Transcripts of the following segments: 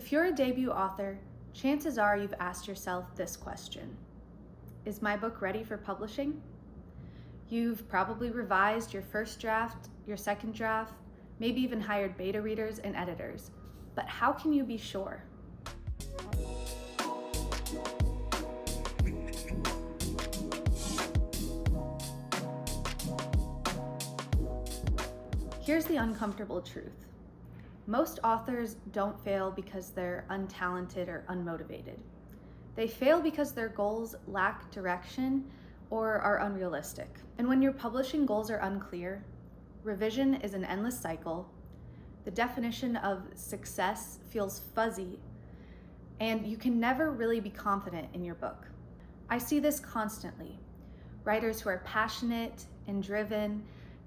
If you're a debut author, chances are you've asked yourself this question: is my book ready for publishing? You've probably revised your first draft, your second draft, maybe even hired beta readers and editors. But how can you be sure? Here's the uncomfortable truth. Most authors don't fail because they're untalented or unmotivated. They fail because their goals lack direction or are unrealistic. And when your publishing goals are unclear, revision is an endless cycle, the definition of success feels fuzzy, and you can never really be confident in your book. I see this constantly. Writers who are passionate and driven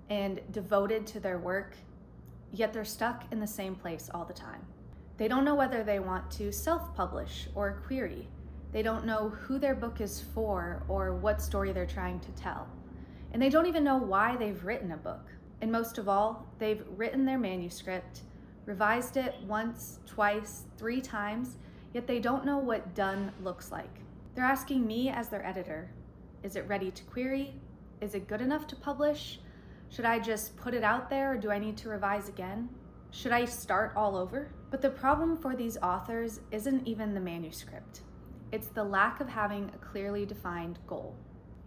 and devoted to their work, yet they're stuck in the same place all the time. They don't know whether they want to self-publish or query. They don't know who their book is for or what story they're trying to tell. And they don't even know why they've written a book. And most of all, they've written their manuscript, revised it once, twice, 3 times, yet they don't know what done looks like. They're asking me as their editor, is it ready to query? Is it good enough to publish? Should I just put it out there, or do I need to revise again? Should I start all over? But the problem for these authors isn't even the manuscript. It's the lack of having a clearly defined goal.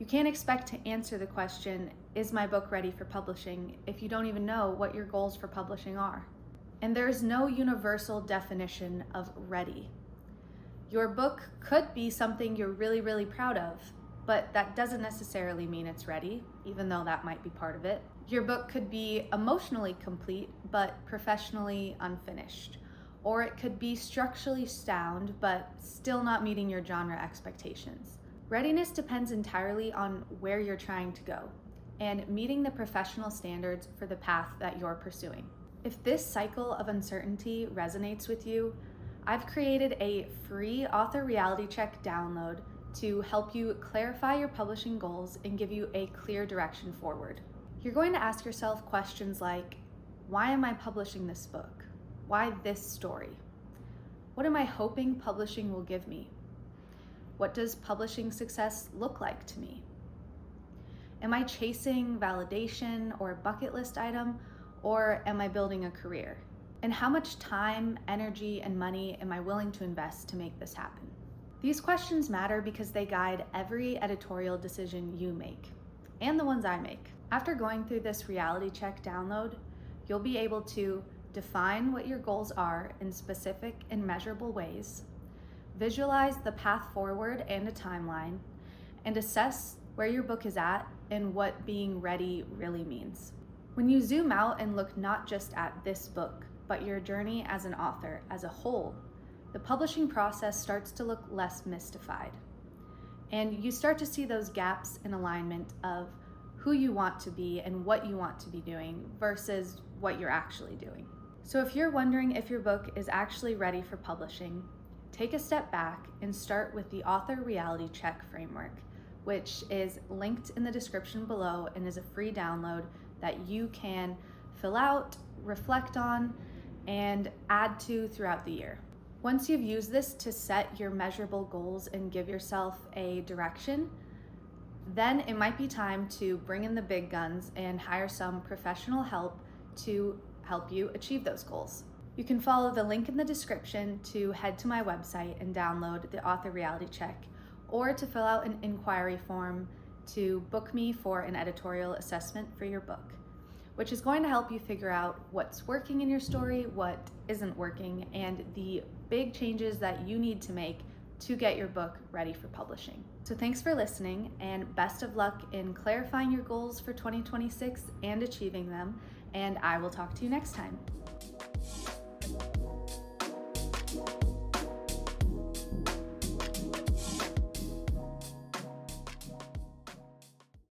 You can't expect to answer the question, is my book ready for publishing, if you don't even know what your goals for publishing are. And there's no universal definition of ready. Your book could be something you're really, really proud of, but that doesn't necessarily mean it's ready, even though that might be part of it. Your book could be emotionally complete, but professionally unfinished. Or it could be structurally sound, but still not meeting your genre expectations. Readiness depends entirely on where you're trying to go and meeting the professional standards for the path that you're pursuing. If this cycle of uncertainty resonates with you, I've created a free author reality check download to help you clarify your publishing goals and give you a clear direction forward. You're going to ask yourself questions like, why am I publishing this book? Why this story? What am I hoping publishing will give me? What does publishing success look like to me? Am I chasing validation or a bucket list item, or am I building a career? And how much time, energy, and money am I willing to invest to make this happen? These questions matter because they guide every editorial decision you make, and the ones I make. After going through this reality check download, you'll be able to define what your goals are in specific and measurable ways, visualize the path forward and a timeline, and assess where your book is at and what being ready really means. When you zoom out and look not just at this book, but your journey as an author as a whole, the publishing process starts to look less mystified. And you start to see those gaps in alignment of who you want to be and what you want to be doing versus what you're actually doing. So if you're wondering if your book is actually ready for publishing, take a step back and start with the Author Reality Check framework, which is linked in the description below and is a free download that you can fill out, reflect on, and add to throughout the year. Once you've used this to set your measurable goals and give yourself a direction, then it might be time to bring in the big guns and hire some professional help to help you achieve those goals. You can follow the link in the description to head to my website and download the Author Reality Check, or to fill out an inquiry form to book me for an editorial assessment for your book, which is going to help you figure out what's working in your story, what isn't working, and the big changes that you need to make to get your book ready for publishing. So thanks for listening, and best of luck in clarifying your goals for 2026 and achieving them, and I will talk to you next time.